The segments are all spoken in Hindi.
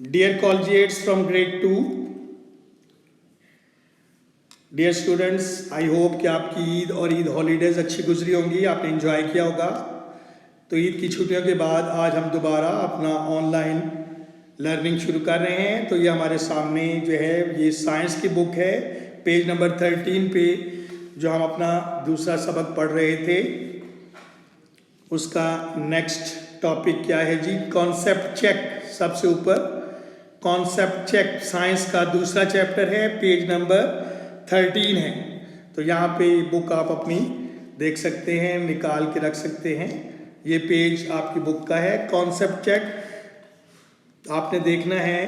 Dear collegiates from grade 2, dear students, I hope कि आपकी ईद और ईद हॉलीडेज़ अच्छी गुजरी होंगी, आपने एंजॉय किया होगा। तो ईद की छुट्टियों के बाद आज हम दोबारा अपना ऑनलाइन लर्निंग शुरू कर रहे हैं। तो ये हमारे सामने जो है ये साइंस की बुक है, पेज नंबर 13 पे जो हम अपना दूसरा सबक पढ़ रहे थे उसका नेक्स्ट टॉपिक क्या है जी? Concept check. सबसे ऊपर कॉन्सेप्ट चेक साइंस का दूसरा चैप्टर है, पेज नंबर 13 है। तो यहाँ पे बुक आप अपनी देख सकते हैं, निकाल के रख सकते हैं। ये पेज आपकी बुक का है। कॉन्सेप्ट चेक आपने देखना है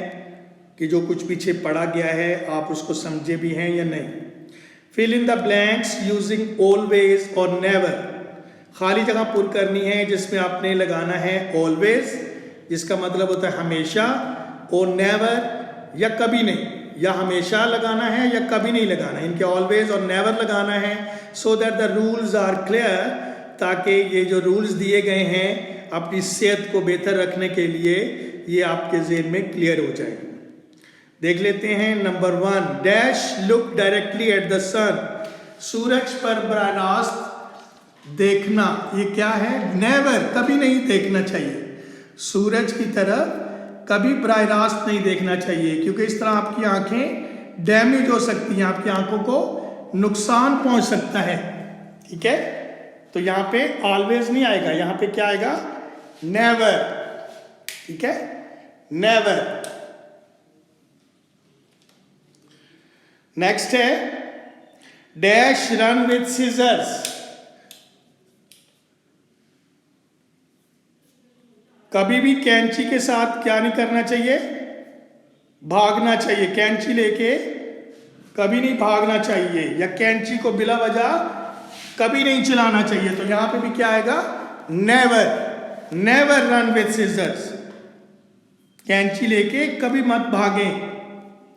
कि जो कुछ पीछे पढ़ा गया है आप उसको समझे भी हैं या नहीं। Fill in the blanks using always और नेवर। खाली जगह पुर करनी है जिसमें आपने लगाना है ऑलवेज, जिसका मतलब होता है हमेशा, और नेवर या कभी नहीं, या हमेशा लगाना है या कभी नहीं लगाना है। इनके ऑलवेज और नेवर लगाना है so that the rules are clear, ताकि ये जो रूल्स दिए गए हैं अपनी सेहत को बेहतर रखने के लिए ये आपके ज़हन में क्लियर हो जाए। देख लेते हैं। Number 1, dash look directly at the sun. सूरज पर बराह रास्त देखना, ये क्या है? नेवर, कभी नहीं देखना चाहिए। सूरज की तरफ कभी बराह रास्त नहीं देखना चाहिए, क्योंकि इस तरह आपकी आंखें डैमेज हो सकती हैं, आपकी आंखों को नुकसान पहुंच सकता है। ठीक है, तो यहाँ पे ऑलवेज नहीं आएगा, यहाँ पे क्या आएगा? नेवर। ठीक है, नेवर। नेक्स्ट है डैश रन विथ सीजर्स। कभी भी कैंची के साथ क्या नहीं करना चाहिए? भागना चाहिए। कैंची लेके कभी नहीं भागना चाहिए, या कैंची को बिला वजह कभी नहीं चलाना चाहिए। तो यहां पे भी क्या आएगा? Never. Never run with scissors. कैंची लेके कभी मत भागें,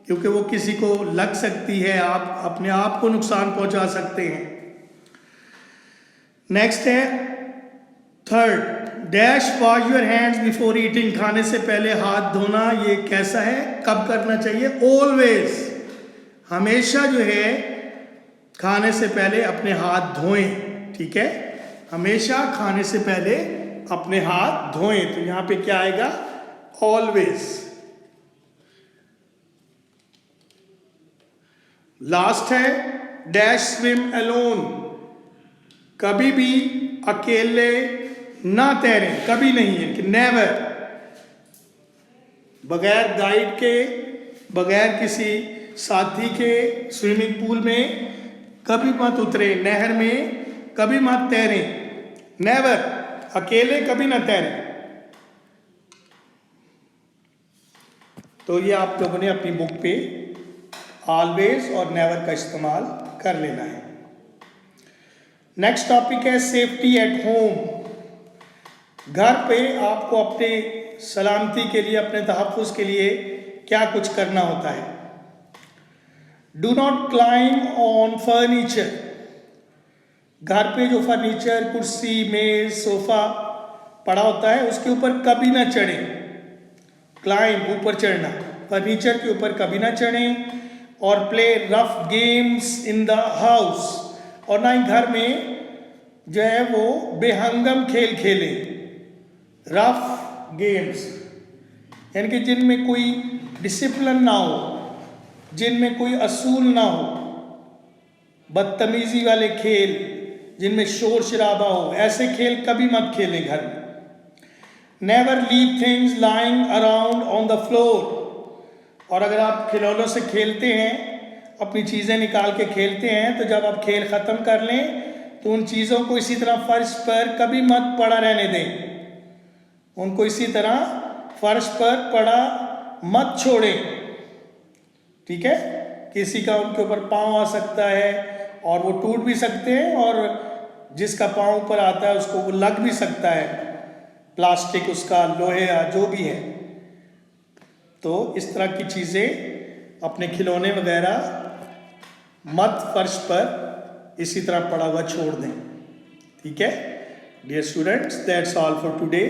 क्योंकि वो किसी को लग सकती है, आप अपने आप को नुकसान पहुंचा सकते हैं। नेक्स्ट है third, dash wash your hands before eating. खाने से पहले हाथ धोना, ये कैसा है? कब करना चाहिए? ऑलवेज, हमेशा जो है खाने से पहले अपने हाथ धोएं। ठीक है, हमेशा खाने से पहले अपने हाथ धोएं। तो यहां पे क्या आएगा? ऑलवेज। लास्ट है डैश स्विम अलोन। कभी भी अकेले ना तैरें, कभी नहीं है कि नेवर। बगैर गाइड के, बगैर किसी साथी के स्विमिंग पूल में कभी मत उतरे, नहर में कभी मत तैरें। नेवर, अकेले कभी ना तैरें। तो ये आप लोगों ने अपनी बुक पे ऑलवेज और नेवर का इस्तेमाल कर लेना है। नेक्स्ट टॉपिक है सेफ्टी एट होम। घर पे आपको अपने सलामती के लिए, अपने तहफ़्फ़ुज़ के लिए क्या कुछ करना होता है। Do not climb on furniture. घर पे जो फर्नीचर, कुर्सी, मेज, सोफ़ा पड़ा होता है उसके ऊपर कभी ना चढ़ें। क्लाइंब, ऊपर चढ़ना, फर्नीचर के ऊपर कभी ना चढ़ें। और play rough games in the house, और ना ही घर में जो है वो बेहंगम खेल खेलें। रफ गेम्स यानी कि जिनमें कोई डिसिप्लिन ना हो, जिनमें कोई असूल ना हो, बदतमीजी वाले खेल, जिनमें शोर शराबा हो, ऐसे खेल कभी मत खेलें घर में। Never leave things lying around on the floor. और अगर आप खिलौनों से खेलते हैं, अपनी चीज़ें निकाल के खेलते हैं, तो जब आप खेल ख़त्म कर लें तो उन चीज़ों को इसी तरह फर्श पर कभी मत पड़ा रहने दें। उनको इसी तरह फर्श पर पड़ा मत छोड़ें। ठीक है, किसी का उनके ऊपर पाँव आ सकता है और वो टूट भी सकते हैं, और जिसका पाँव ऊपर आता है उसको वो लग भी सकता है, प्लास्टिक उसका, लोहे या जो भी है। तो इस तरह की चीज़ें, अपने खिलौने वगैरह मत फर्श पर इसी तरह पड़ा हुआ छोड़ दें। ठीक है dear students, that's all for today.